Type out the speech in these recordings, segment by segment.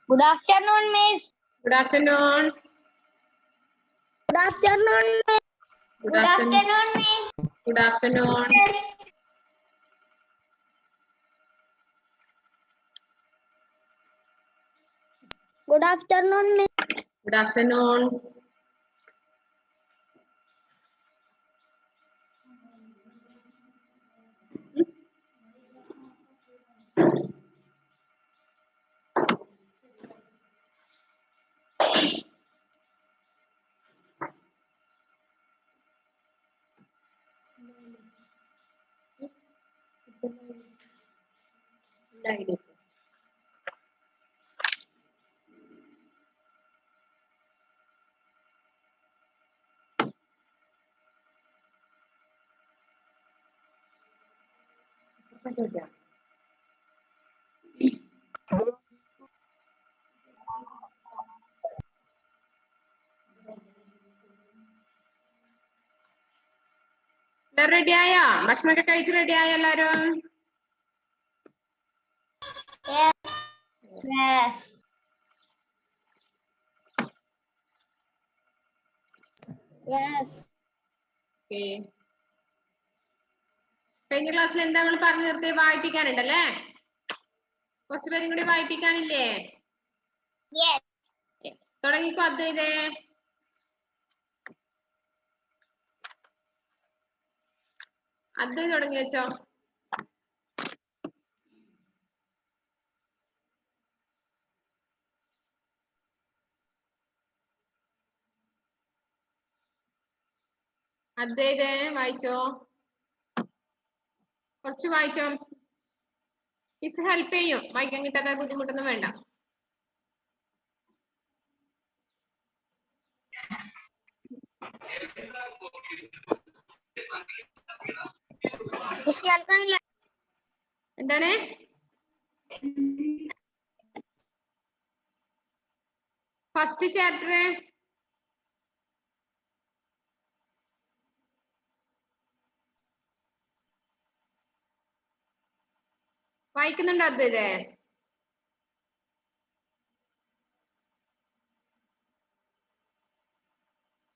Good afternoon, Miss. Good afternoon. Good afternoon, Miss. Good afternoon, Miss. Good afternoon. Good afternoon, Miss. Good afternoon. Ready ആയോ? ഭക്ഷണമൊക്കെ കഴിച്ച് ready ആയോ എല്ലാരും? Yes. Yes. കഴിഞ്ഞ ക്ലാസ്സിൽ എന്താ നമ്മൾ പറഞ്ഞു നിർത്തി? വായിപ്പിക്കാനുണ്ടല്ലേ? കുറച്ചു പേരും കൂടി വായിപ്പിക്കാനില്ലേ? Yes. തുടങ്ങിക്കോ അദ്വൈതേ. അദ്വൈത് തുടങ്ങി വെച്ചോ. അദ്വൈതേ വായിച്ചോ. കുറച്ച് വായിച്ചോ. മിസ് ഹെൽപ്പ് ചെയ്യും. വായിക്കാൻ കിട്ടാത്ത ബുദ്ധിമുട്ടൊന്നും വേണ്ട. എന്താണ്? ഫസ്റ്റ് ചാപ്റ്റർ വായിക്കുന്നുണ്ടോ അദ്വൈതേ?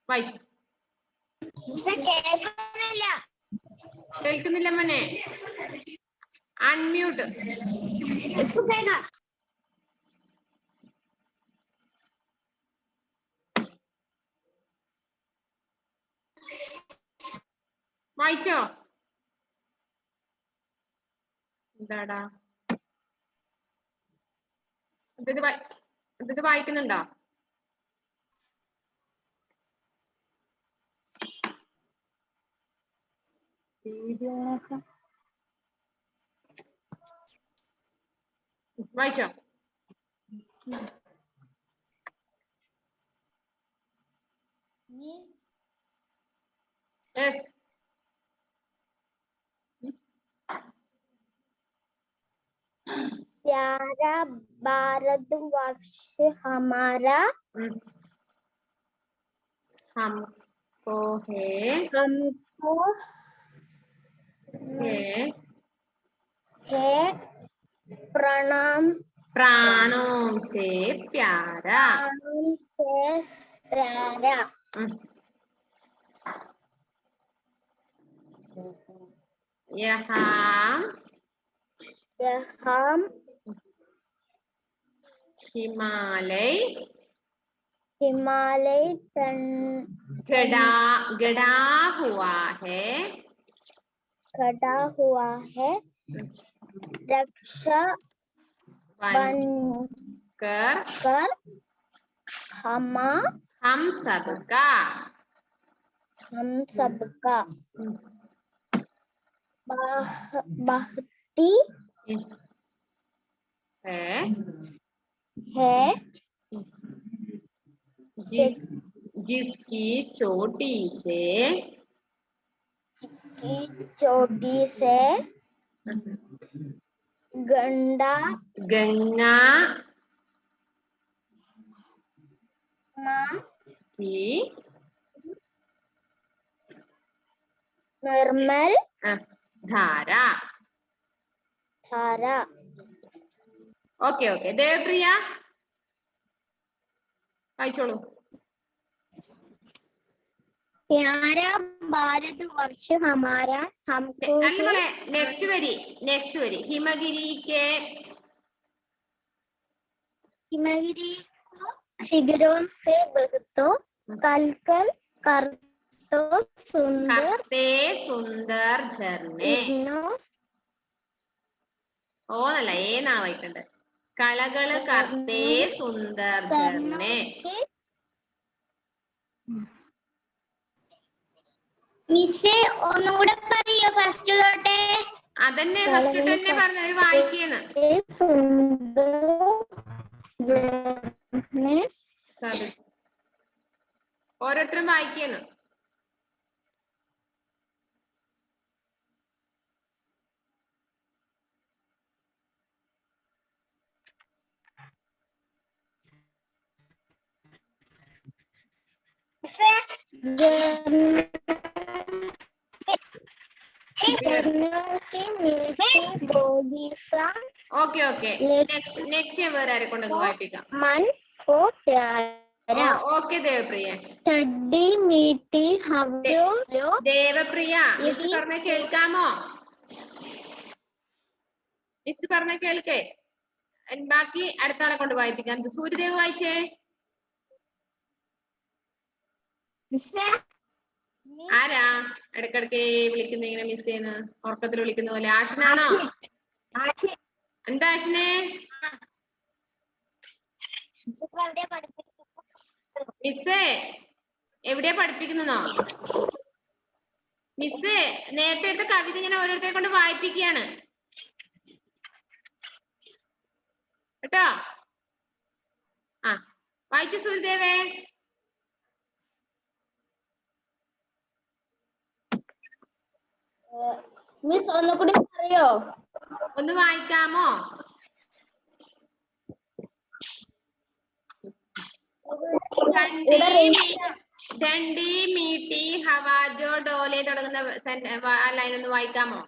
വായിച്ചു. കേൾക്കുന്നില്ല മോനെ. അൺമ്യൂട്ട്. വായിച്ചോ? എന്താടാ ഇത് വായിക്കുന്നുണ്ടോ? വായിച്ചോ? യെസ്. प्यारा भारतवर्ष हमारा हमको है प्रणाम प्राणों से प्यारा यहाँ हिमालय गड़ा हुआ है। रक्षा बनकर हम सबका बहती है जिसकी चोटी से गंगा की निर्मल धारा. Okay. ദേവപ്രിയ വായിച്ചോളൂ. प्यारा भारतवर्ष हमारा हमको नेक्स्ट वरी हिमगिरी शिखरों से बहतो कल सुंदर झरने ഓന്നല്ല ഏന്നാ വായിക്കണ്ട്. കളകള് കർത്തേ സുന്ദർ झरने. മിസ്സേ ഒന്നും കൂടെ പറയോ ഫസ്റ്റ് തൊട്ടേ? അതന്നെ ഫസ്റ്റ് തന്നെ പറഞ്ഞു വായിക്കുന്നു. ഓരോരുത്തരും വായിക്കുന്നു. ഓക്കെ നെക്സ്റ്റ് ഞാൻ വേറെ ആരെ കൊണ്ടൊന്ന് വായിപ്പിക്കാം. ഓക്കെ ദേവപ്രിയ. ദേവപ്രിയ മിസ് പറഞ്ഞ കേൾക്കാമോ? മിസ് പറഞ്ഞ കേൾക്കേ. ബാക്കി അടുത്ത ആളെ കൊണ്ട് വായിപ്പിക്കാം. സൂര്യദേവ് വായിച്ചേ. ആരാ ഇടക്കിടക്ക് വിളിക്കുന്ന ഇങ്ങനെ മിസ് ചെയ്യുന്ന ഉറക്കത്തിൽ വിളിക്കുന്ന പോലെ? ആഷിനാണോ? എന്താ ആഷിനെ? മിസ്സേ എവിടെയാ പഠിപ്പിക്കുന്നോ? മിസ് നേരത്തെ എടുത്ത കവിത ഇങ്ങനെ ഓരോരുത്തരെ കൊണ്ട് വായിപ്പിക്കുകയാണ് കേട്ടോ. വായിച്ചു സൂര്യദേവേ. മിസ് ഒന്നുകൂടി പറയോ? ഒന്ന് വായിക്കാമോ? ഡണ്ടി മീട്ടി ഹവാജോ ഡോലെ തുടങ്ങുന്ന ആ ലൈൻ ഒന്ന് വായിക്കാമോ?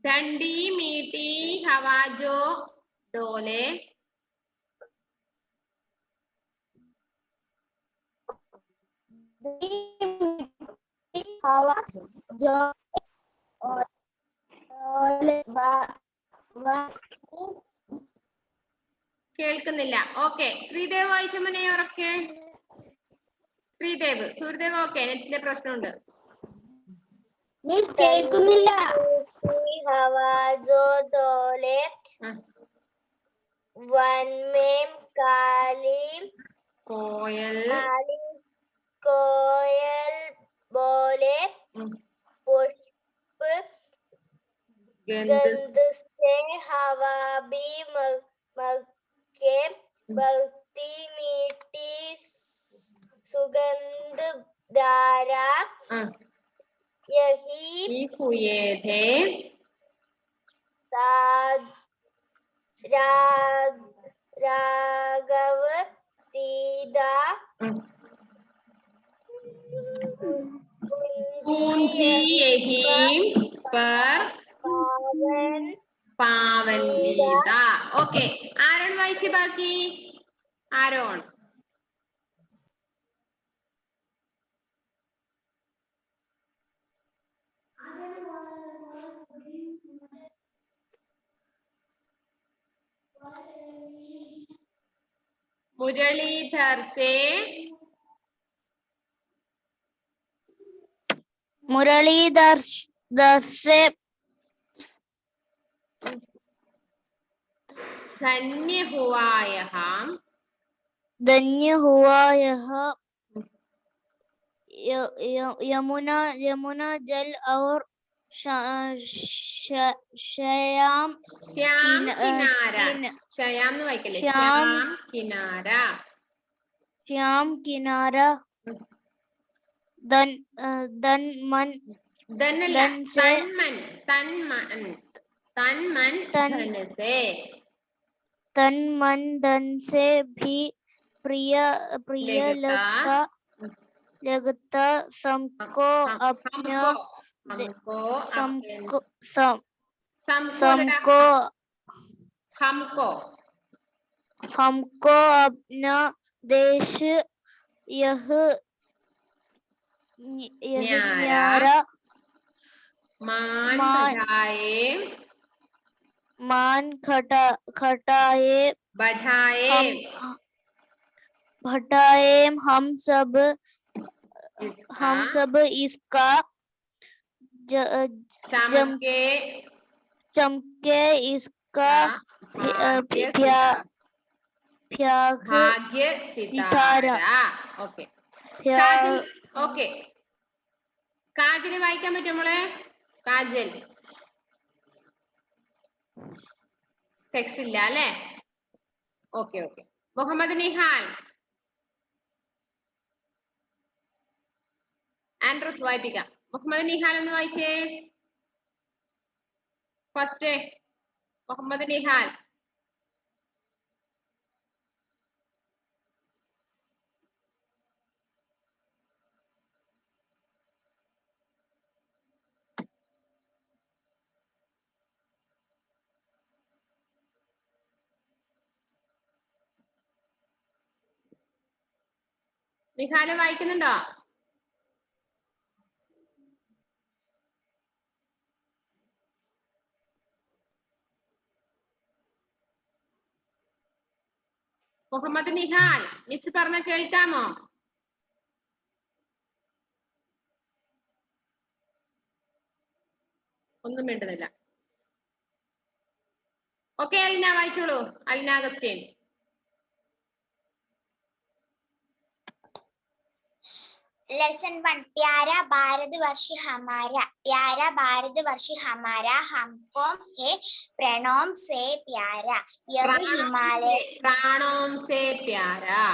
ഡണ്ടി മീട്ടി ഹവാജോ ഡോലെ കേൾക്കുന്നില്ല. ഓക്കെ ശ്രീദേവ് വായിച്ചമ്മനെ ഉറക്കെ. സൂര്യദേവ് ഓക്കെ. നെറ്റിന്റെ പ്രശ്നമുണ്ട്. കേൾക്കുന്നില്ല. ഹവാജോ ഡോലെ വൻമേം കാലി കോയൽ बोले पुष्प गंध से हवा भी महके बहती मीठी सुगंध धारा यही हुए थे राघव सीधा पर पावन गीता. ओके आरोन वाइसी बाकी. आरोन मुरलीधर से मुरलीधर से धन्य हुआ यह यमुना जल और श्याम श्याम किनारा श्याम वाइकले श्याम किनारा धन से भी प्रिय लगता सबको अपना हमको अपना देश यह न्यारा मान खटाए बढ़ाए हम सब इसका चमके इसका भाग्य सितारा ओके ഓക്കെ കാജൽ വായിക്കാൻ പറ്റുമോ മോളെ കാജൽ ടെക്സ്റ്റ് ഇല്ല അല്ലേ okay okay Muhammad Nihal Andrews വായിപ്പിക്കാം മുഹമ്മദ് നിഹാൽ ഒന്ന് വായിച്ചേ ഫസ്റ്റ് മുഹമ്മദ് നിഹാൽ നിഹാല് വായിക്കുന്നുണ്ടോ മുഹമ്മദ് നിഹാൽ മിസ് പറഞ്ഞ കേൾക്കാമോ ഒന്നും വേണ്ടുന്നില്ല ഓക്കെ അലിന വായിച്ചോളൂ അലിന അഗസ്റ്റീൻ लेसन 1 प्यारा भारतवर्ष हमारा हमको है प्रणोम से प्यारा यह हिमालय प्राणों से प्यारा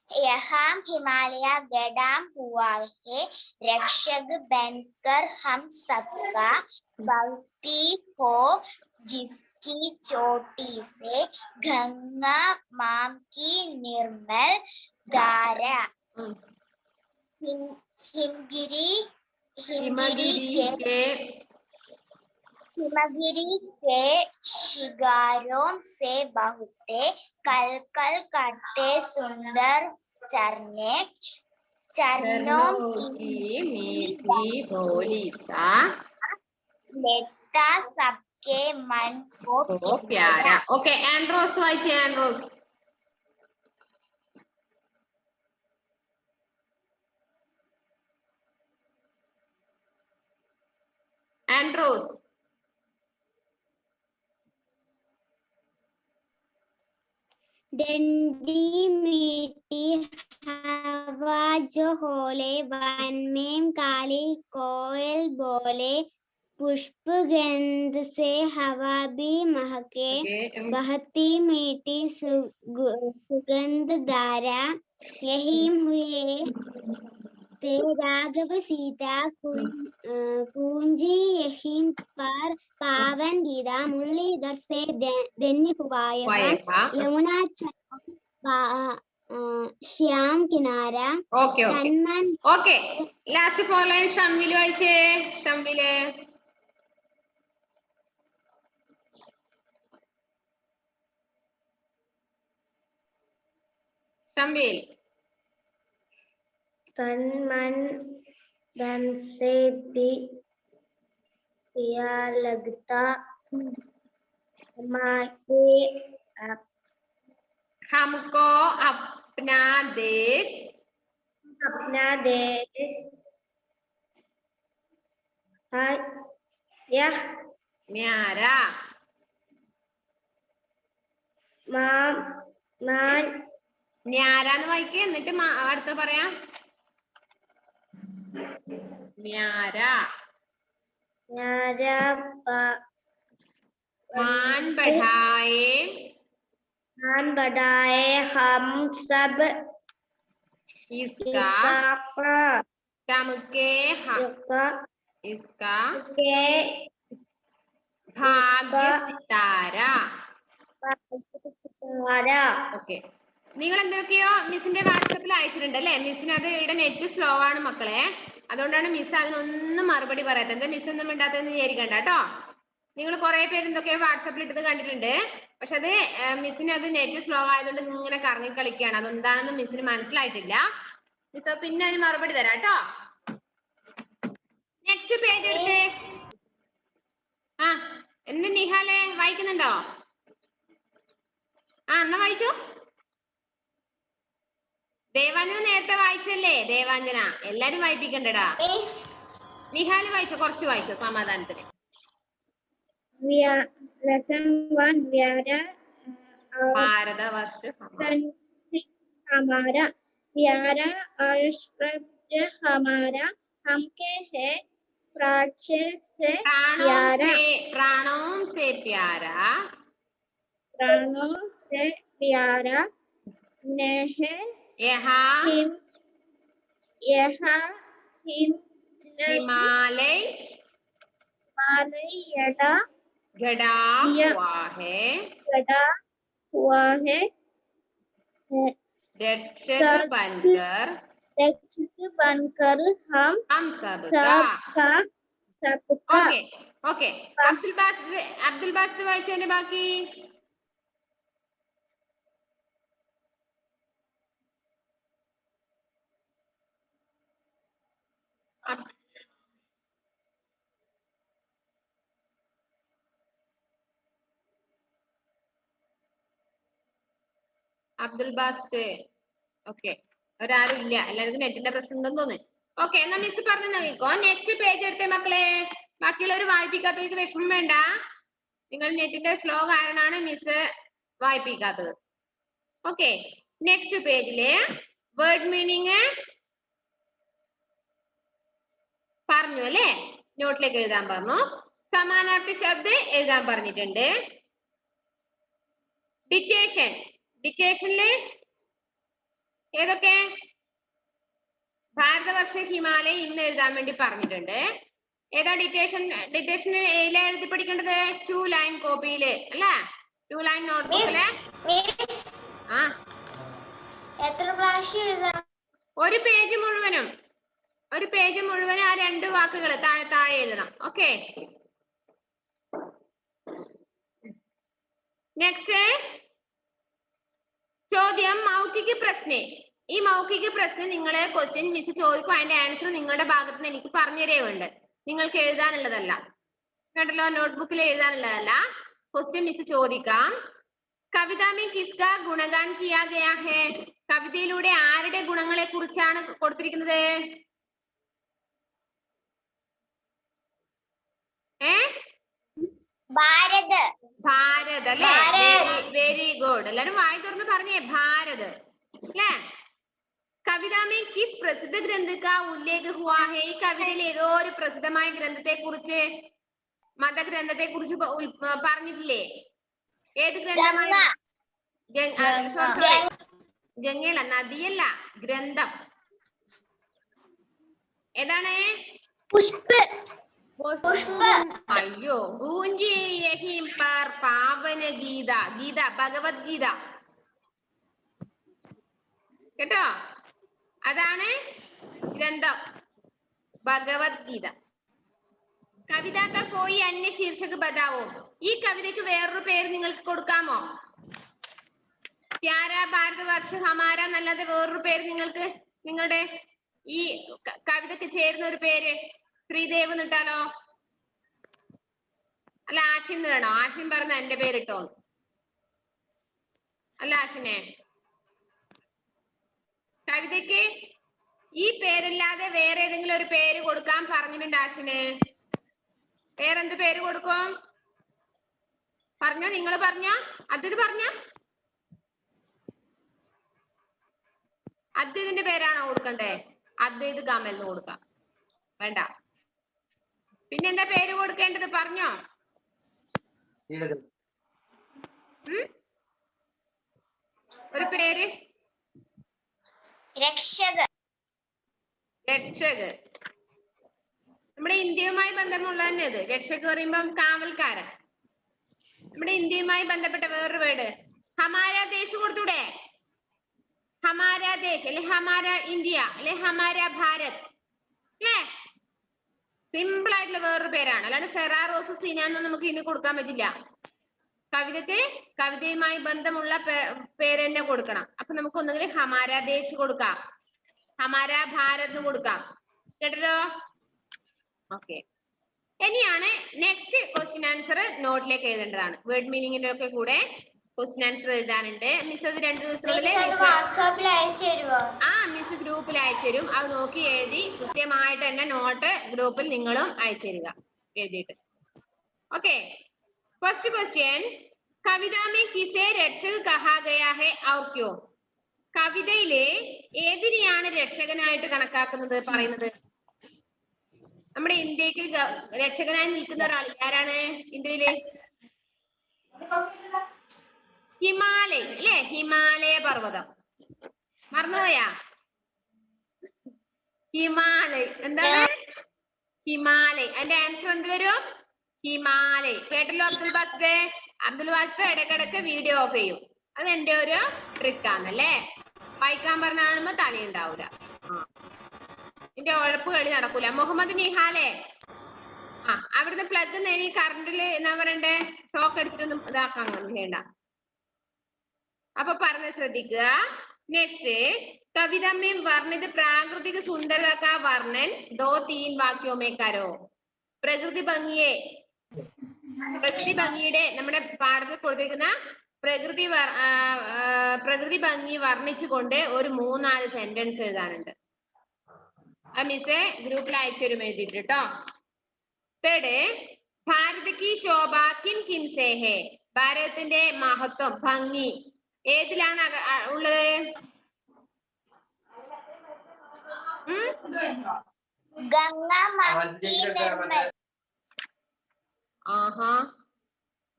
यह हम हिमालय गड़ा हुआ है रक्षक बनकर हम सबका भक्ति हो जिसकी चोटी से गंगा मां की निर्मल धारा हिमगिरी के शिगारों से बहुते कल करते सुंदर चरणों की मीठी बोली सा लेता सबके मन को प्यारा ओके आंड्रोस वाइचे आंड्रोस डंडी मीठी हवा जो होले वन में काली कोयल बोले पुष्प गंध से हवा भी महके बहती मीठी सुगंध धारा यही हुए ते राघव सीता कुंजी यही पर पावन गीता मुरलीधर से धन्य हुआ यमुना श्याम किनारा ओके ओके लास्ट 4 लाइन शम्मिल वाइचे शम्मिले शम्मिल तन मन धन से भी प्यार लगता हमारे हमको अपना देश अपना देश है यह न्यारा मान ന്യാരാന്ന് വായിക്കേ എന്നിട്ട് അടുത്ത് പറയാം ന്യാര न्यारा मान बढ़ाए हम सब इसका चमके इसका भाग्य सितारा ഓക്കെ നിങ്ങൾ എന്തൊക്കെയോ മിസ്സിന്റെ വാട്സപ്പിൽ അയച്ചിട്ടുണ്ട് അല്ലെ മിസ്സിന് അത് ഇവിടെ നെറ്റ് സ്ലോ ആണ് മക്കളെ അതുകൊണ്ടാണ് മിസ് അതിനൊന്നും മറുപടി പറയാത്തത് എന്താ മിസ് ഒന്നും മിണ്ടാത്തതെന്ന് വിചാരിക്കണ്ട കേട്ടോ നിങ്ങൾ കുറെ പേര് എന്തൊക്കെയോ വാട്സപ്പിൽ ഇട്ടത് കണ്ടിട്ടുണ്ട് പക്ഷെ അത് മിസ്സിന് അത് നെറ്റ് സ്ലോ ആയതുകൊണ്ട് ഇങ്ങനെ കറങ്ങി കളിക്കുകയാണ് അതെന്താണെന്ന് മിസ്സിന് മനസ്സിലായിട്ടില്ല മിസ് പിന്നെ അതിന് മറുപടി തരാം കേട്ടോ നെക്സ്റ്റ് പേജ് എടുത്തേ ആ എന്ത് നിഹാലെ വായിക്കുന്നുണ്ടോ ആ എന്നാ വായിച്ചോ ദേവാഞ്ജന നേരത്തെ വായിച്ചല്ലേ ദേവാഞ്ജന എല്ലാരും വായിപ്പിക്കണ്ടടാ നിഹാല് വായിച്ചോ കുറച്ച് വായിച്ചോ സമാധാനത്തിന് ഭാരതവർഷ हमारा प्यारा और श्रव्य हमारा हमके है प्राच्य से प्यारा प्राणों से प्यारा प्राणों से प्यारा नेह हिमालय गड़ा हुआ है रक्षक बनकर हम सबका ओके ओके अब्दुल बासित वाയിച്ചതിന്റെ ബാക്കി അബ്ദുൽ ബാസിത്ത് ഓക്കെ ഒരാരും ഇല്ല എല്ലാവർക്കും നെറ്റിന്റെ പ്രശ്നം ഉണ്ടെന്ന് തോന്നുന്നു ഓക്കെ എന്നാ മിസ് പറഞ്ഞു നോക്കിക്കോ നെക്സ്റ്റ് പേജ് എടുത്തേ മക്കളെ ബാക്കിയുള്ളവർ വായിപ്പിക്കാത്തവർക്ക് വിഷമം വേണ്ട നിങ്ങൾ നെറ്റിന്റെ സ്ലോ കാരണമാണ് മിസ് വായിപ്പിക്കാത്തത് ഓക്കെ നെക്സ്റ്റ് പേജില് വേർഡ് മീനിങ് പറഞ്ഞു അല്ലേ നോട്ടിലേക്ക് എഴുതാൻ പറഞ്ഞു സമാനാർത്ഥി ശബ്ദം എഴുതാൻ പറഞ്ഞിട്ടുണ്ട് ഡിക്റ്റേഷനില് ഏതൊക്കെ ഭാരതവർഷ ഹിമാലയ ഇന്ന് എഴുതാൻ വേണ്ടി പറഞ്ഞിട്ടുണ്ട് ഏതാ ഡിക്റ്റേഷന് ഏതിലാ എഴുതി പഠിക്കേണ്ടത് 2 ലൈൻ കോപ്പിയില് അല്ലേ 2 ലൈൻ നോട്ട്ബുക്കില് ആ എത്ര പ്രാവശ്യം എഴുതണം ഒരു പേജ് മുഴുവനും ആ 2 വാക്കുകൾ താഴെ എഴുതണം ഓക്കെ നെക്സ്റ്റ് ചോദ്യം മൗഖിക പ്രശ്നം ഈ മൗഖിക പ്രശ്നം നിങ്ങളെ ക്വസ്റ്റ്യൻ മിസ് ചോദിക്കും അതിന്റെ ആൻസർ നിങ്ങളുടെ ഭാഗത്ത് നിന്ന് എനിക്ക് പറഞ്ഞു തരുന്നുണ്ട് നിങ്ങൾക്ക് എഴുതാനുള്ളതല്ല കേട്ടല്ലോ നോട്ട്ബുക്കിൽ എഴുതാനുള്ളതല്ല ക്വസ്റ്റ്യൻ മിസ് ചോദിക്കാം കവിത മേ കിസ്കാ ഗുണഗാൻ കിയാ ഗയാ ഹൈ കവിതയിലൂടെ ആരുടെ ഗുണങ്ങളെ കുറിച്ചാണ് കൊടുത്തിരിക്കുന്നത് ഭാരത് അല്ലേ വെരി ഗുഡ് എല്ലാരും വായി തുറന്ന് പറഞ്ഞേ ഭാരത് അല്ലേ കവിത മേ കിസ് പ്രസിദ്ധ ഗ്രന്ഥ കാ ഉല്ലേഖ ഹുവാ ഹൈ ഈ കവിതയിൽ ഏതോ ഒരു പ്രസിദ്ധമായ ഗ്രന്ഥത്തെ കുറിച്ച് മതഗ്രന്ഥത്തെ കുറിച്ച് പറഞ്ഞിട്ടില്ലേ ഏത് ഗ്രന്ഥമായ ഗംഗയല്ല നദിയല്ല ഗ്രന്ഥം ഏതാണ് അയ്യോ ഗൂഞ്ചി യഹീം പർ പാവന ഗീത ഭഗവത്ഗീത കേട്ടോ അതാണ് ഗ്രന്ഥം ഭഗവത്ഗീത കവിത കാ കോയി അന്യ ശീർഷക് ബതാവോ ഈ കവിതയ്ക്ക് വേറൊരു പേര് നിങ്ങൾക്ക് കൊടുക്കാമോ പ്യാര ഭാരതവർഷ ഹമാര എന്നല്ലാതെ വേറൊരു പേര് നിങ്ങൾക്ക് നിങ്ങളുടെ ഈ കവിതയ്ക്ക് ചേരുന്ന ഒരു പേര് ശ്രീദേവ് എന്നിട്ടാലോ? അല്ല ആഷിൻ വേണോ? ആഷിൻ പറഞ്ഞ എന്റെ പേരിട്ടോ. അല്ല ആഷിനെ, കവിതയ്ക്ക് ഈ പേരില്ലാതെ വേറെ ഏതെങ്കിലും ഒരു പേര് കൊടുക്കാൻ പറഞ്ഞിട്ടുണ്ട് ആഷിന്. വേറെന്ത് പേര് കൊടുക്കും? പറഞ്ഞോ, നിങ്ങൾ പറഞ്ഞോ. അത് പറഞ്ഞോ. അദ്വൈതിന്റെ പേരാണോ കൊടുക്കണ്ടേ? അദ്വൈത് കമൽ എന്ന് കൊടുക്കാം. വേണ്ട. പിന്നെന്താ പേര് കൊടുക്കേണ്ടത്? പറഞ്ഞോ. ഒരു പേര്. രക്ഷക്. രക്ഷക്. നമ്മുടെ ഇന്ത്യയുമായി ബന്ധമുള്ള തന്നെ അത്. രക്ഷക് പറയുമ്പം കാവൽക്കാരൻ. നമ്മുടെ ഇന്ത്യയുമായി ബന്ധപ്പെട്ട വേറൊരു വേർഡ് ഹമാര ദേശ് കൊടുത്തൂടെ? ഹമാര ദേശ് അല്ലെ ഹമാര ഇന്ത്യ അല്ലെ ഹമാര ഭാരത് അല്ലേ? സിമ്പിൾ ആയിട്ടുള്ള വേറൊരു പേരാണ്. അല്ലാണ്ട് സെറാ റോസ് സിനാന്ന് നമുക്ക് ഇനി കൊടുക്കാൻ പറ്റില്ല. കവിതയ്ക്ക് കവിതയുമായി ബന്ധമുള്ള പേര് തന്നെ കൊടുക്കണം. അപ്പൊ നമുക്ക് ഒന്നുകിൽ ഹമാര ദേശ് കൊടുക്കാം, ഹമാര ഭാരത് കൊടുക്കാം. കേട്ടല്ലോ? ഓക്കെ. ഇനിയാണ് നെക്സ്റ്റ് ക്വസ്റ്റ്യൻ ആൻസർ നോട്ടിലേക്ക് എഴുതേണ്ടതാണ്. വേർഡ് മീനിങ്ങിന്റെ ഒക്കെ കൂടെ ക്വസ്റ്റ്യൻ ആൻസർ എഴുതാനുണ്ട്. മിസ് അത് 2 ദിവസത്തിനുള്ളിൽ വാട്സാപ്പിൽ അയച്ചു തരുമോ? മിസ് ഗ്രൂപ്പിൽ അയച്ചു തരും. അത് നോക്കി എഴുതി കൃത്യമായിട്ട് തന്നെ നോട്ട് ഗ്രൂപ്പിൽ നിങ്ങളും അയച്ചു തരിക എഴുതിയിട്ട്. ഓക്കെ. ഫസ്റ്റ് ക്വസ്റ്റ്യൻ, കവിത में किसे രക്ഷക कहा गया है और क्यों? കവിതയിലെ ഏതിനെയാണ് രക്ഷകനായിട്ട് കണക്കാക്കുന്നത് പറയുന്നത്? നമ്മുടെ ഇന്ത്യക്ക് രക്ഷകനായി നിൽക്കുന്ന ഒരാൾ ആരാണ് ഇന്ത്യയില്? ഹിമാലയ അല്ലെ? ഹിമാലയ പർവ്വതം. മറന്നുപോയാ? ഹിമാലയ എന്താണ്? ഹിമാലയ. അതിന്റെ ആൻസർ എന്ത് വരും? ഹിമാലയ. കേട്ടല്ലോ അബ്ദുൽ ബാസിദ്? അബ്ദുൽ ബാസിദ് ഇടയ്ക്കിടയ്ക്ക് വീഡിയോ ഓഫ് ചെയ്യും. അത് എന്റെ ഒരു ട്രിക്കാണല്ലേ. വായിക്കാൻ പറഞ്ഞ കാണുമ്പോ തലയുണ്ടാവൂല. എന്റെ ഉഴപ്പ് കളി നടക്കൂല. മുഹമ്മദ് നിഹാലെ, അവിടുന്ന് പ്ലഗ് നേരി കറണ്ടില് എന്നാ പറയണ്ടേ, ഷോക്ക് അടിച്ചിട്ടൊന്നും ഇതാക്കാൻ ചെയ്യണ്ട. അപ്പൊ പറഞ്ഞ് ശ്രദ്ധിക്കുക. നെക്സ്റ്റ്, കവിത में वर्णित प्राकृतिक सुंदरता का वर्णन 2-3 वाक्यों में करो. പ്രകൃതി ഭംഗിയുടെ നമ്മുടെ പാഠത്തിൽ കൊടുത്തിരിക്കുന്ന പ്രകൃതി ഭംഗി വർണ്ണിച്ചുകൊണ്ട് ഒരു 3-4 സെന്റൻസ് എഴുതാനുണ്ട്. ആ മിസ് ഗ്രൂപ്പിൽ അയച്ചു തരും എഴുതിയിട്ട് കേട്ടോ. തേർഡ്, ഭാരത് കി ശോഭ കിൻ കിൻ സേ ഹേ. ഭാരതത്തിന്റെ മഹത്വം ഭംഗി ഏതിലാണ് ഉള്ളത്?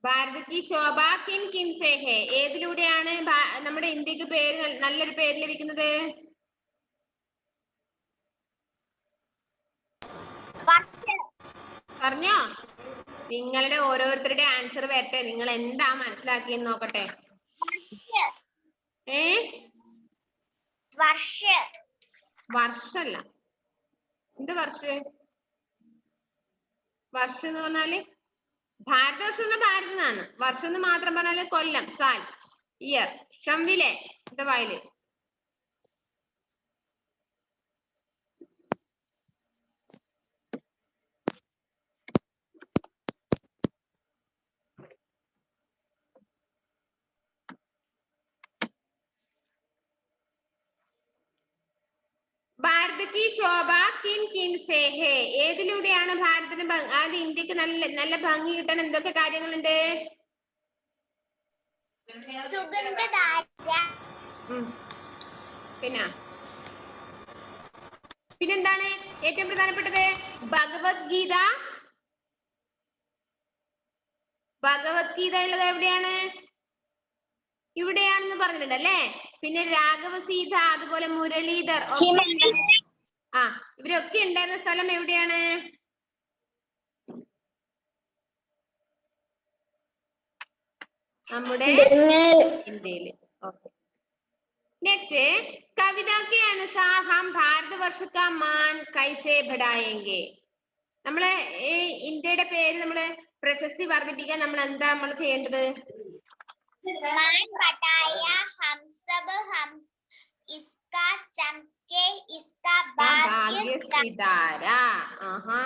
ഭാരത് കി ശോഭ കിൻ കിൻ സേ ഹേ ഏതിലൂടെയാണ് നമ്മുടെ ഇന്ത്യക്ക് പേര് നല്ലൊരു പേര് ലഭിക്കുന്നത്? പറഞ്ഞോ. നിങ്ങളുടെ ഓരോരുത്തരുടെ ആൻസർ വരട്ടെ. നിങ്ങൾ എന്താ മനസ്സിലാക്കിയെന്ന് നോക്കട്ടെ. വർഷല്ല. എന്ത് വർഷം എന്ന് പറഞ്ഞാല് ഭാരതവർഷം എന്ന ഭാരതനാണ്. വർഷം എന്ന് മാത്രം പറഞ്ഞാല് കൊല്ലം, സാൽ, ഇയർ, ഷംവിലെ എന്റെ വായില്. ഭാരത് കി ശോഭ കിൻ കിൻ സേ ഹേ ഏതിലൂടെയാണ് ഭാരതത്തിന് അത് ഇന്ത്യക്ക് നല്ല ഭംഗി കിട്ടാൻ എന്തൊക്കെ കാര്യങ്ങളുണ്ട്? പിന്നെന്താണ് ഏറ്റവും പ്രധാനപ്പെട്ടത്? ഭഗവത്ഗീത. ഭഗവത്ഗീത ഉള്ളത് എവിടെയാണ്? ഇവിടെയാണെന്ന് പറഞ്ഞിട്ടുണ്ട് അല്ലേ. പിന്നെ രാഘവ സീത, അതുപോലെ മുരളീധർ ഇവരൊക്കെ ഉണ്ടായിരുന്ന സ്ഥലം എവിടെയാണ്? നമ്മുടെ ഇന്ത്യയില്. ഓക്കെ. നെക്സ്റ്റ്, കവിത के अनुसार हम भारतवर्ष का मान कैसे बढ़ाएंगे? നമ്മളെ ഈ ഇന്ത്യയുടെ പേര് നമ്മള് പ്രശസ്തി വർദ്ധിപ്പിക്കാൻ നമ്മൾ എന്താ ചെയ്യേണ്ടത്? का चमके इसका ഭാഗ്യ സിതാര. ആഹാ,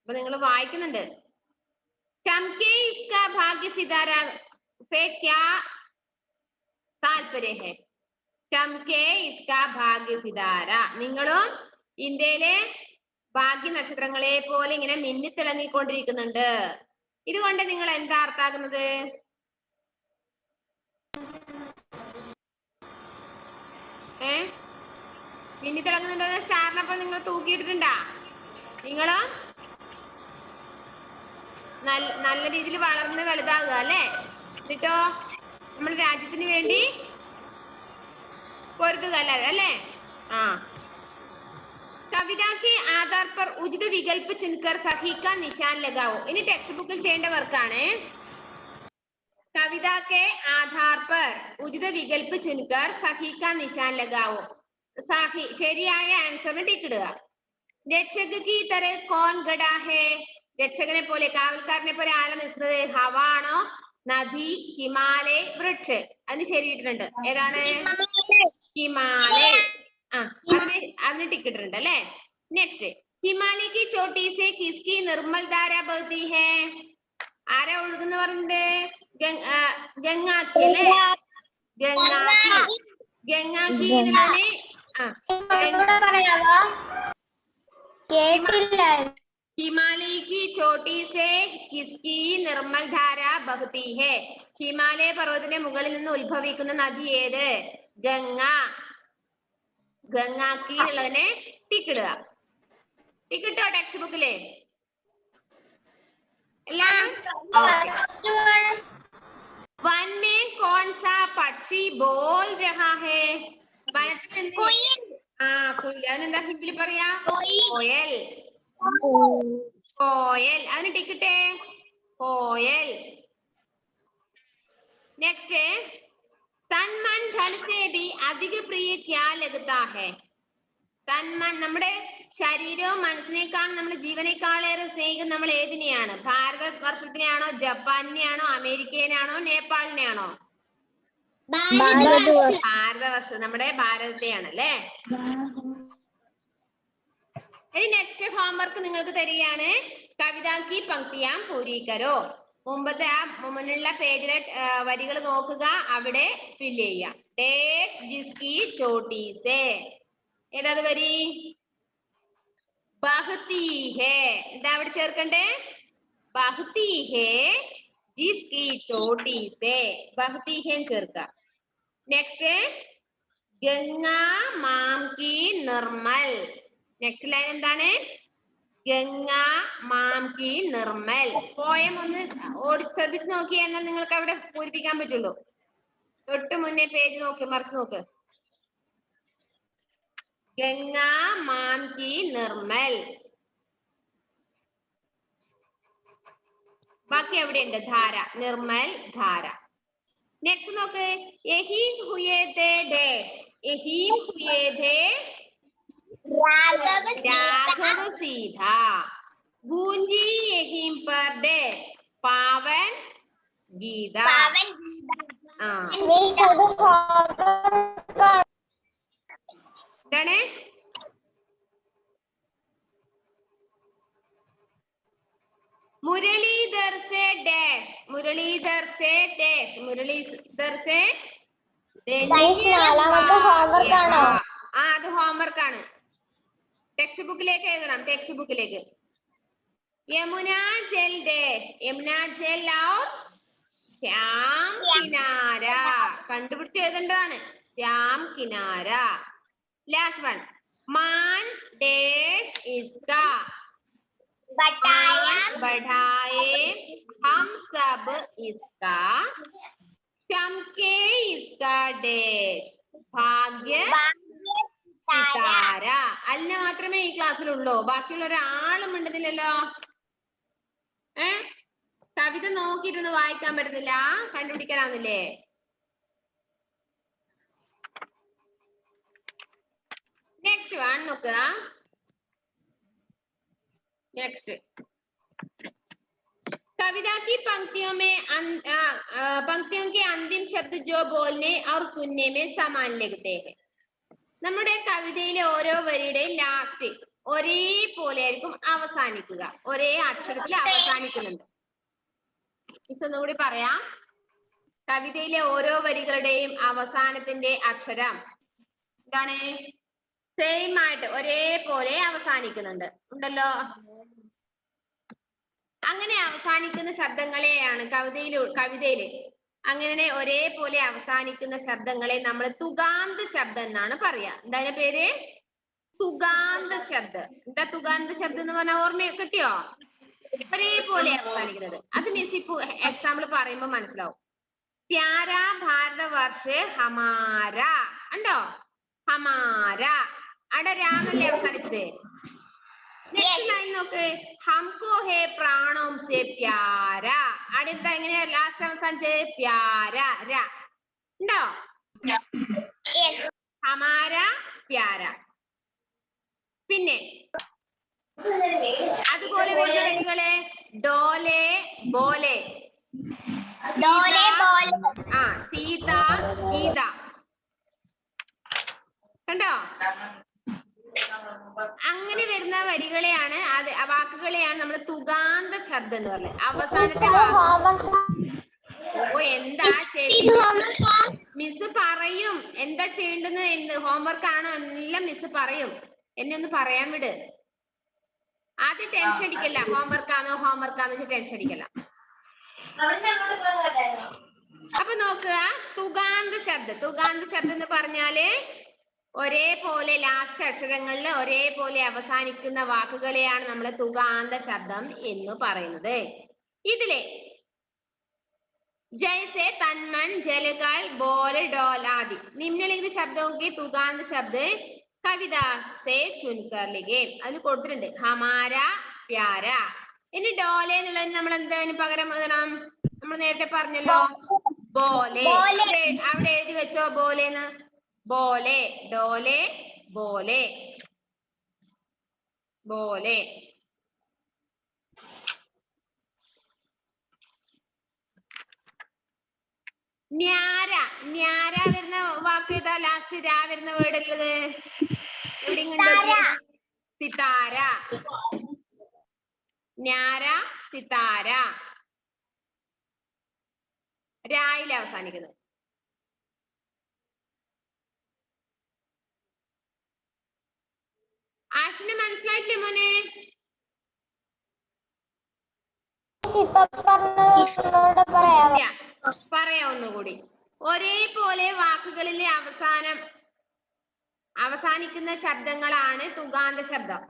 അപ്പൊ നിങ്ങൾ വായിക്കുന്നുണ്ട്. ചംകെ ഇസ്ക ഭാഗ്യ സിതാര സേ ക്യാ താല്പര്യം ഹെ? ചംകെ ഇസ്ക ഭാഗ്യ സിതാര. നിങ്ങളും ഇന്ത്യയിലെ ഭാഗ്യ നക്ഷത്രങ്ങളെ പോലെ ഇങ്ങനെ മിന്നിത്തിളങ്ങിക്കൊണ്ടിരിക്കുന്നുണ്ട്. ഇതുകൊണ്ട് നിങ്ങൾ എന്താ അർത്ഥാക്കുന്നത്? മിന്നിത്തിളങ്ങുന്നുണ്ടോ? സ്റ്റാറിനൊപ്പം നിങ്ങൾ തൂക്കിയിട്ടിട്ടുണ്ടാ? നിങ്ങള് നല്ല രീതിയിൽ വളർന്ന് വലുതാകുക അല്ലേ? എന്നിട്ടോ നമ്മുടെ രാജ്യത്തിന് വേണ്ടി പൊരുതുക അല്ലേ? ആ. കവിത के आधार पर उचित विकल्प चुनकर सही का निशान लगाओ. ഇനി ടെക്സ്റ്റ് ബുക്കിൽ ചെയ്യേണ്ട വർക്കാണ്. कविता के आधार पर उचित विकल्प चुनकर सही का निशान लगाओ. സഹി ശരിയായ ആൻസറിന് ടിക്ക് ഇടുക. രക്ഷക की तरह कौन खड़ा है? രക്ഷകനെ പോലെ, കാവൽക്കാരനെ പോലെ ആരാ നിൽക്കുന്നത്? ഹവ ആണോ, നദി, ഹിമാലയ, വൃക്ഷ്? അതിന് ശരിയിട്ടുണ്ട്. ഏതാണ്? ഹിമാലയ. അതിന് ടിക്ക് ഇട്ടിട്ടുണ്ട് അല്ലെ? നെക്സ്റ്റ്, ഹിമാലയ की चोटी से किसकी निर्मल धारा बहती है? ആരാ ഒഴുകുന്ന പറഞ്ഞിട്ട്? ഗംഗാക്കി അല്ലേ? ഗംഗാക്കി എന്നുള്ളതിന് ഹിമാലയ की चोटी से किसकी निर्मल धारा बहती है? ഹിമാലയ പർവ്വതത്തിന്റെ മുകളിൽ നിന്ന് ഉത്ഭവിക്കുന്ന നദി ഏത്? ഗംഗ. ഗംഗാക്കി എന്നുള്ളതിനെ ടിക്കിടുക. ടിക്കിട്ടോ ടെക്സ്റ്റ് ബുക്കിലെ എല്ലാവരും? वन में कौन सा പക്ഷി बोल रहा है? വനത്തിൽ കുയിൽ. അതിനെന്താ ഹിന്ദിയിൽ പറയാ? കോയൽ. കോയൽ. അതിന് ടിക്കട്ടെ, കോയൽ. നെക്സ്റ്റ്, तन मन धन से भी अधिक प्रिय क्या लगता है? തന്മൻ, നമ്മുടെ ശരീരവും മനസ്സിനേക്കാളും നമ്മുടെ ജീവനേക്കാളേറെ സ്നേഹിക്കുന്നത് നമ്മൾ ഏതിനെയാണ്? ഭാരത വർഷത്തിനെയാണോ, ജപ്പാനിനെയാണോ, അമേരിക്കനാണോ, നേപ്പാളിനെയാണോ? ഭാരതവർഷം, നമ്മുടെ ഭാരതത്തെയാണ് അല്ലേ? ഇനി നെക്സ്റ്റ് ഹോംവർക്ക് നിങ്ങൾക്ക് തരികയാണ്. കവിതാക്കി പങ്ക്തിയാം പൂരീകരോ. മുമ്പത്തെ ആ മുന്നിലുള്ള പേജിലെ വരികൾ നോക്കുക, അവിടെ ഫില്ല് ചെയ്യാം. Dash ജിസ്കി Chhoti say. ഏതാത് വരി? ബഹ്തി ഹേ. എന്താ അവിടെ ചേർക്കണ്ടേ? ബഹ്തി ഹേ ജിസ്കി ചോട്ടി സേ. ബഹ്തി ഹേ ചേർക്ക. നെക്സ്റ്റ്, ഗംഗാ മാം കി നിർമ്മൽ. നെക്സ്റ്റ് ലൈൻ എന്താണ്? ഗംഗാ മാം കി നിർമ്മൽ. പോയം ഒന്ന് ശ്രദ്ധിച്ച് നോക്കി, എന്നാൽ നിങ്ങൾക്ക് അവിടെ പൂരിപ്പിക്കാൻ പറ്റുള്ളൂ. തൊട്ട് മുന്നേ പേജ് നോക്ക്, മറിച്ച് നോക്ക്. ഗംഗാ മാം കി നിർമ്മൽ. ബാക്കി എവിടെയുണ്ട്? ധാര, നിർമ്മൽ ധാര. നെക്സ്റ്റ് നോക്ക്, യഹീം ഹുയേ ഥേ ഡേഷ്. യഹീം ഹുയേ ഥേ राघव सीधा. गूंजी यहीं पर डैश पावन गीता. गणेश मुरलीधर से डैश. मुरलीधर से डैश. मुरलीधर से അത് ഹോംവർക്ക് ആണ്. ടെക്സ്റ്റ് ബുക്കിലേക്ക് എഴുതണം. ടെക്സ്റ്റ് ബുക്കിലേക്ക് യമുന ജൽ ഡേഷ്. യമുന ജൽ ഔർ ശ്യാം കിനാര. കണ്ടുപിടിച്ച് എഴുതേണ്ടതാണ്. ശ്യാം കിനാര. ലാസ്റ്റ് വൺ, മാൻ ഡേഷ് ഇസ്കാ. बढ़ाए हम सब इसका. चमके इसका डैश ഭാഗ്യ സിതാര. അലിനെ മാത്രമേ ഈ ക്ലാസ്സിലുള്ളൂ, ബാക്കിയുള്ള ഒരാളും ഉണ്ടെന്നില്ലല്ലോ. കവിത നോക്കിയിട്ടൊന്ന് വായിക്കാൻ പറ്റുന്നില്ല, കണ്ടുപിടിക്കാനാവുന്നില്ലേ? നെക്സ്റ്റ് വൺ നോക്കുക. നെക്സ്റ്റ്, कविता की पंक्तियों के अंतिम शब्द जो बोलने और सुनने में समान लगते हैं. നമ്മുടെ കവിതയിലെ ഓരോ വരിയുടെയും ലാസ്റ്റ് ഒരേപോലെ ആയിരിക്കും അവസാനിക്കുക. ഒരേ അക്ഷരത്തിൽ അവസാനിക്കുന്നുണ്ട്. മിസ് ഒന്നുകൂടി പറയാം. കവിതയിലെ ഓരോ വരികളുടെയും അവസാനത്തിന്റെ അക്ഷരം എന്താണ്? സെയിം ആയിട്ട് ഒരേപോലെ അവസാനിക്കുന്നുണ്ട്. ഉണ്ടല്ലോ. അങ്ങനെ അവസാനിക്കുന്ന ശബ്ദങ്ങളെയാണ് കവിതയില് അങ്ങനെ ഒരേപോലെ അവസാനിക്കുന്ന ശബ്ദങ്ങളെ നമ്മൾ തുകാന്ത ശബ്ദം എന്നാണ് പറയാ. എന്താ പേര്? തുകാന്ത ശബ്ദം. എന്താ തുകാന്ത ശബ്ദം എന്ന് പറഞ്ഞാൽ ഓർമ്മ കിട്ടിയോ? ഒരേപോലെ അവസാനിക്കുന്നത്. അത് മിസ് ഇപ്പൊ എക്സാമ്പിൾ പറയുമ്പോ മനസ്സിലാവും. പ്യാരാ ഭാരതവർഷ ഹമാര ഉണ്ടോ? ഹമാര അവിടെ രാമല്ലേ അവസാനിച്ചത്. നെക്സ്റ്റ് ലൈൻ നോക്ക്. ഹംകോ ഹേ പ്രാണോം സെ പ്യാര. അടുത്ത എങ്ങനെയാ ലാസ്റ്റ് അവസാനിച്ചത്? പ്യാര ര ഉണ്ടോ? ഹമാര പ്യാര. പിന്നെ അതുപോലെ വരുന്ന വരികള് ഡോലെ ബോലെ. സീത ഗീത. കണ്ടോ? അങ്ങനെ വരുന്ന വരികളെയാണ് വാക്കുകളെയാണ് നമ്മൾ തുകാന്ത ശബ്ദം എന്ന് പറയുന്നത്. അവസാനത്തെ ഓ എന്താ മിസ് പറയും. എന്താ ചെയ്യേണ്ടെന്ന് എന്ത് ഹോംവർക്ക് ആണോ എല്ലാം മിസ് പറയും. എന്നെ ഒന്ന് പറയാൻ വിട്. ആദ്യം ടെൻഷൻ അടിക്കല്ല. ഹോംവർക്ക് ആണോ ടെൻഷൻ അടിക്കല്ല. അപ്പൊ നോക്കുക, തുകാന്ത ശബ്ദം എന്ന് പറഞ്ഞാല് ഒരേപോലെ ലാസ്റ്റ് അക്ഷരങ്ങളിൽ ഒരേപോലെ അവസാനിക്കുന്ന വാക്കുകളെയാണ് നമ്മൾ തുകാന്ത ശബ്ദം എന്ന് പറയുന്നത്. ഇതിലെ जैसे तन्मन जलകൾ बोल डोल आदि निम्नलिखित शब्दों के तुगांत शब्द कविता से चुनकर लिखें. അതിന് കൊടുത്തിട്ടുണ്ട് ഹമാര പ്യാര. ഇനി ഡോലെ എന്നുള്ളതിന് നമ്മൾ എന്തിനു പകരം എഴുതണം? നമ്മൾ നേരത്തെ പറഞ്ഞല്ലോ ബോലെ. അവിടെ എഴുതി വെച്ചോ ബോലെന്ന്. Bole Dole bole bole. ന്യാര വരുന്ന വാക്ക് ഏതാ? ലാസ്റ്റ് രാ വരുന്ന വേർഡ് ഉള്ളത് എവിടെയുണ്ട്? സിതാര. ന്യാര സിതാര. രായിൽ അവസാനിക്കുന്നത്. ആഷിന് മനസ്സിലായിട്ടില്ലേ മോനെ? പറയാം ഒന്നുകൂടി. ഒരേപോലെ വാക്കുകളിലെ അവസാനിക്കുന്ന ശബ്ദങ്ങളാണ് തുകാന്ത ശബ്ദം.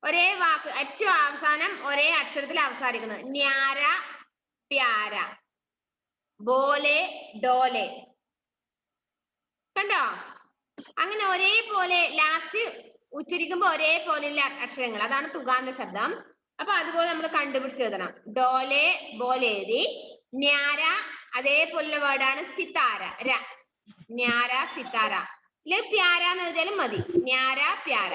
ഒരേ വാക്ക് ഏറ്റവും അവസാനം ഒരേ അക്ഷരത്തിൽ അവസാനിക്കുന്നത്. ന്യാര പ്യാര, ബോലെ ഡോലെ. കണ്ടോ? അങ്ങനെ ഒരേപോലെ ലാസ്റ്റ് ഉച്ചരിക്കുമ്പോ ഒരേപോലെയുള്ള അക്ഷരങ്ങൾ, അതാണ് തുകാന്ത ശബ്ദം. അപ്പൊ അതുപോലെ നമ്മൾ കണ്ടുപിടിച്ച് എഴുതണം. ഡോലെ ബോലെ എഴുതി. ന്യാര അതേപോലുള്ള വേർഡാണ് സിതാര ര. ന്യാര സിതാര. ഇല്ല പ്യാര എന്ന് എഴുതിയാലും മതി. ന്യാര പ്യാര.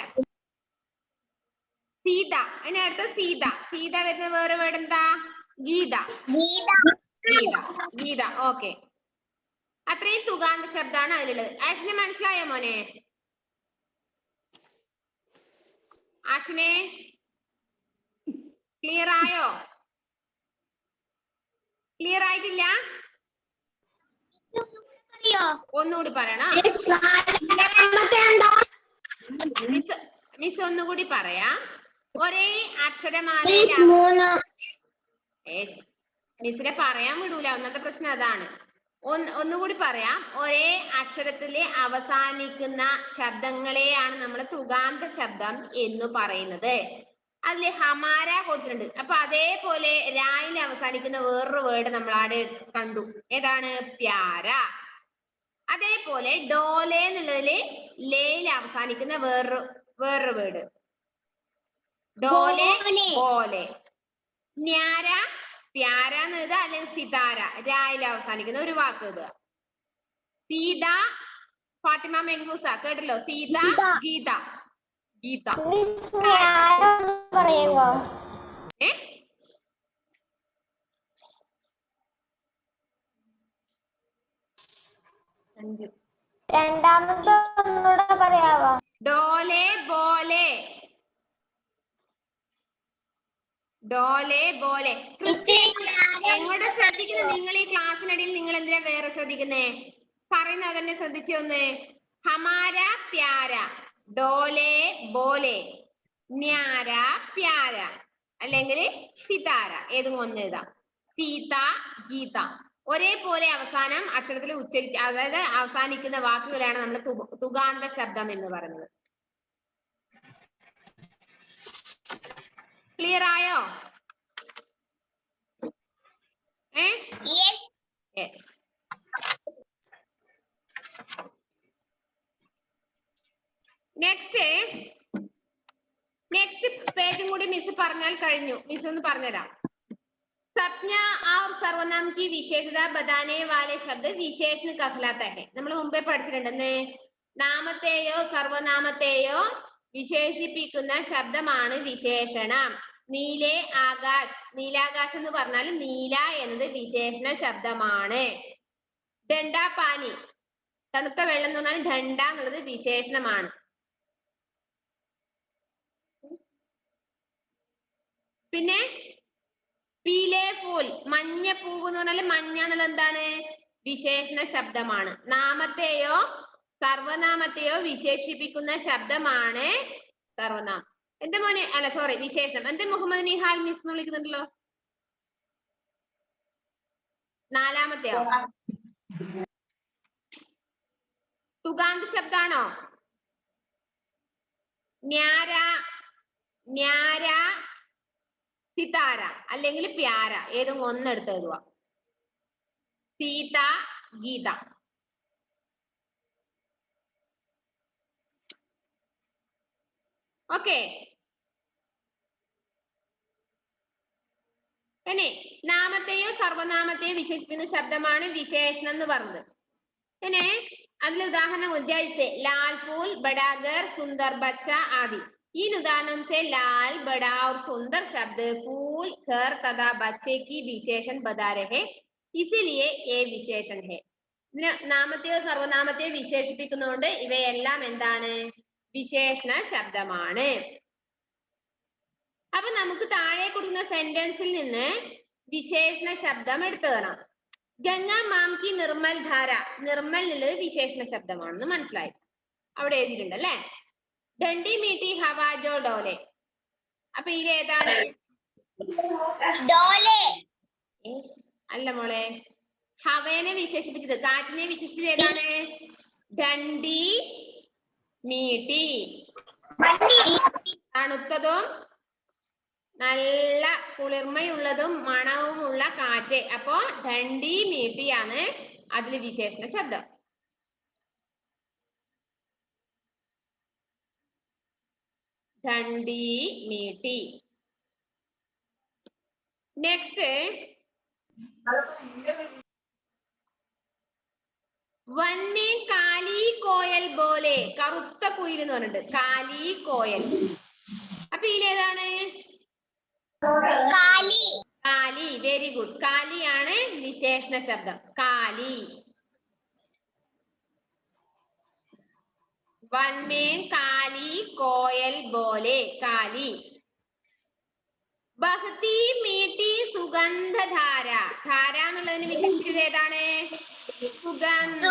സീത. അതിന് അടുത്ത സീത വരുന്ന വേറെ വേർഡ് എന്താ? ഗീത. ഗീത. ഓക്കെ. അത്രയും തുകാന്ത ശബ്ദമാണ് അതിലുള്ളത്. ആഷിനെ മനസ്സിലായോ മോനെ? ആഷിനെ ക്ലിയർ ആയോ? ക്ലിയർ ആയിട്ടില്ല? ഒന്നുകൂടി പറയണം. മിസ് ഒന്നുകൂടി പറയാം. ഒരേ അക്ഷരമാല മിസ്സിനെ പറയാൻ വിടൂല. ഒന്നത്തെ പ്രശ്നം അതാണ്. ഒന്നുകൂടി പറയാം. ഒരേ അക്ഷരത്തില് അവസാനിക്കുന്ന ശബ്ദങ്ങളെയാണ് നമ്മൾ തുകാന്ത ശബ്ദം എന്ന് പറയുന്നത്. അതില് ഹമാര കൊടുത്തിട്ടുണ്ട്. അപ്പൊ അതേപോലെ രായിൽ അവസാനിക്കുന്ന വേറൊരു വേർഡ് നമ്മൾ അവിടെ കണ്ടു. ഏതാണ്? പ്യാര. അതേപോലെ ഡോലെ എന്നുള്ളതില് ലേയിൽ അവസാനിക്കുന്ന വേറൊരു വേർഡ് ഡോലെ ബോലെ. ന്യാര പ്യാര എന്ന് എഴുതുക, അല്ലെങ്കിൽ സിതാര രായിൽ അവസാനിക്കുന്ന ഒരു വാക്ക് എഴുതുക. സീത ഫാത്തിമ മെൻകൂസ കേട്ടല്ലോ. സീത ഗീത. ഗീത രണ്ടാമത്തെ ഒന്നുകൂടെ പറയാവോ? ഡോലെ ബോലെ. ഡോലെ ബോലെ. എങ്ങോട്ട് ശ്രദ്ധിക്കുന്നത്? നിങ്ങൾ ഈ ക്ലാസ്സിനിടയിൽ നിങ്ങൾ എന്തിനാ വേറെ ശ്രദ്ധിക്കുന്നേ? പറയുന്നത് തന്നെ ശ്രദ്ധിച്ചു ഒന്ന്. ഹമാര പ്യാര, ഡോലെ ബോലെ, ന്യാര പ്യാര, അല്ലെങ്കിൽ സിതാര, ഏതും ഒന്ന് എഴുതാം. സീത, ഗീത, ഒരേപോലെ അവസാനം അക്ഷരത്തിൽ ഉച്ചരിച്ച്, അതായത് അവസാനിക്കുന്ന വാക്കുകളാണ് നമ്മൾ തുകാന്ത ശബ്ദം എന്ന് പറയുന്നത്. ക്ലിയർ ആയോ? നെക്സ്റ്റ് പേജും കൂടി മിസ് പറഞ്ഞാൽ കഴിഞ്ഞു. മിസ് ഒന്ന് പറഞ്ഞുതരാം. संज्ञा और सर्वनाम की विशेषता बताने वाले शब्द विशेषण कहलाता है. നമ്മൾ മുമ്പേ പഠിച്ചിട്ടുണ്ടെന്നേ. നാമത്തെയോ സർവനാമത്തെയോ വിശേഷിപ്പിക്കുന്ന ശബ്ദമാണ് വിശേഷണം. നീലേ ആകാശ്, നീലാകാശ് എന്ന് പറഞ്ഞാൽ നീല എന്നത് വിശേഷണ ശബ്ദമാണ്. ഡണ്ട പാനി, തണുത്ത വെള്ളം എന്ന് പറഞ്ഞാൽ ഡണ്ട എന്നുള്ളത് വിശേഷണമാണ്. പിന്നെ പീലേ ഫൂൽ, മഞ്ഞ പൂവ് എന്ന് പറഞ്ഞാൽ മഞ്ഞ എന്നുള്ളത് എന്താണ്? വിശേഷണ ശബ്ദമാണ്. നാമത്തെയോ സർവനാമത്തെയോ വിശേഷിപ്പിക്കുന്ന ശബ്ദമാണ് സർവനാമം. എന്റെ മോനെ, അല്ല സോറി, വിശേഷണം. എന്റെ മുഹമ്മദ് നിഹാൽ മിസ് എന്ന് വിളിക്കുന്നുണ്ടല്ലോ. നാലാമത്തെയോ? തുകാന്ത ശബ്ദാണോ? ന്യാര, ന്യാര, സിതാര അല്ലെങ്കിൽ പ്യാര, ഏതും ഒന്നെടുത്ത് എഴുതുക. സീത, ഗീത. ഓക്കെ. പിന്നെ നാമത്തെയോ സർവനാമത്തെയോ വിശേഷിപ്പിക്കുന്ന ശബ്ദമാണ് വിശേഷണം എന്ന് പറഞ്ഞത്. പിന്നെ അതിൽ ഉദാഹരണം ജൈസെ ലാൽ ഫൂൽ, ബഡാഗർ, സുന്ദർ ബച്ച ആദി. इन उदाहरणों से लाल, बड़ा और सुंदर शब्द फूल, घर तथा बच्चे की विशेषण बता रहे, इसीलिए ये विशेषण है. നാമത്തെയോ സർവനാമത്തെയോ വിശേഷിപ്പിക്കുന്നതുകൊണ്ട് ഇവയെല്ലാം എന്താണ്? വിശേഷണ ശബ്ദമാണ്. അപ്പൊ നമുക്ക് താഴെ കൊടുക്കുന്ന സെന്റൻസിൽ നിന്ന് വിശേഷണ ശബ്ദം എടുത്തുതരണം. ഗംഗ മാം കി നിർമ്മൽ ധാര, നിർമ്മൽ എന്നുള്ളത് വിശേഷണ ശബ്ദമാണെന്ന് മനസ്സിലായി. അവിടെ എഴുതിയിട്ടുണ്ട് അല്ലെ. ഡണ്ടി മീട്ടി ഹവാ ജോ ഡോലെ. അപ്പൊ ഇത് ഏതാണ്? അല്ല മോളെ, ഹവേനെ വിശേഷിപ്പിച്ചത്, കാറ്റിനെ വിശേഷിപ്പിച്ചത് ഏതാണ്? ഡണ്ടി മീട്ടി. തണുത്തതും നല്ല കുളിർമയുള്ളതും മണവുമുള്ള കാറ്റ്. അപ്പോ ഡണ്ടി മീട്ടിയാണ് അതിൽ വിശേഷണ ശബ്ദം. ഡണ്ടി മീട്ടി. നെക്സ്റ്റ് വന്മേ കാലി കോയൽ പോലെ, കറുത്ത കുയിൽ എന്ന് പറഞ്ഞിട്ട് കാലി കോയൽ. അപ്പൊ ഇതിലേതാണ്? കാലി. Very good. കാലിയാണ് വിശേഷണ ശബ്ദം. കാലി. വന്മേ കാലി കോയൽ പോലെ, കാലി. ബഹ്തി മീട്ടി സുഗന്ധധാര, ധാര എന്നുള്ളതിന് വിശേഷിച്ചത് ഏതാണ്? സുഗന്ധ.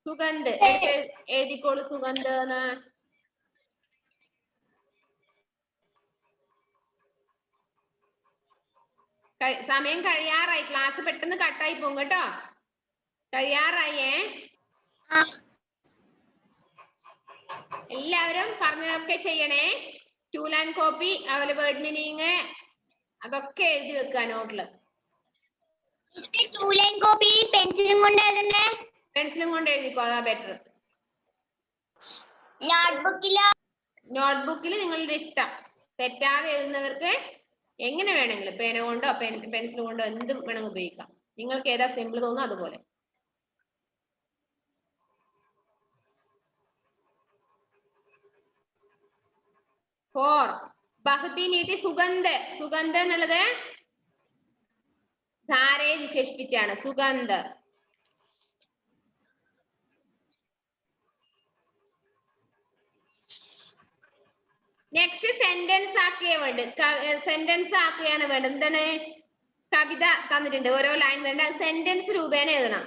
സുഗന്ധ് എഴുതിക്കോളൂ. സുഗന്ധ എന്ന് സമയം കഴിയാറായി. ക്ലാസ് പെട്ടെന്ന് കട്ടായി പോകും കേട്ടോ. കഴിയാറായേ. എല്ലാവരും പറഞ്ഞതൊക്കെ ചെയ്യണേ. ടൂൾ ആൻഡ് കോപ്പി, അതുപോലെ വേർഡ് മീനിങ് അതൊക്കെ എഴുതി വെക്കുക നോട്ടില്. ടൂൾ ആൻഡ് കോപ്പി പെൻസിലും കൊണ്ട് എഴുതണ്ടേ? പെൻസിലും കൊണ്ട് എഴുതിക്കോ, അതാ ബെറ്റർ. നോട്ട്ബുക്കിൽ നിങ്ങളുടെ ഇഷ്ടം, തെറ്റാതെ എഴുതുന്നവർക്ക് എങ്ങനെ വേണമെങ്കിലും പേന കൊണ്ടോ പെൻസിൽ കൊണ്ടോ എന്തും വേണമെങ്കിൽ ഉപയോഗിക്കാം. നിങ്ങൾക്ക് ഏതാ സിമ്പിൾ തോന്നുന്നു അതുപോലെ. ബഹ്തി മീട്ടി സുഗന്ധ. സുഗന്ധ എന്നുള്ളത് ധാരയെ വിശേഷിപ്പിച്ചാണ്. സുഗന്ധ. നെക്സ്റ്റ് സെന്റൻസ് ആക്കിയേ വേണ്ട സെന്റൻസ് ആക്കുകയാണ് വേണ്ടത് എന്താണ് കവിത തന്നിട്ടുണ്ട് ഓരോ ലൈൻ വേണ്ട സെന്റൻസ് രൂപേണ എഴുതണം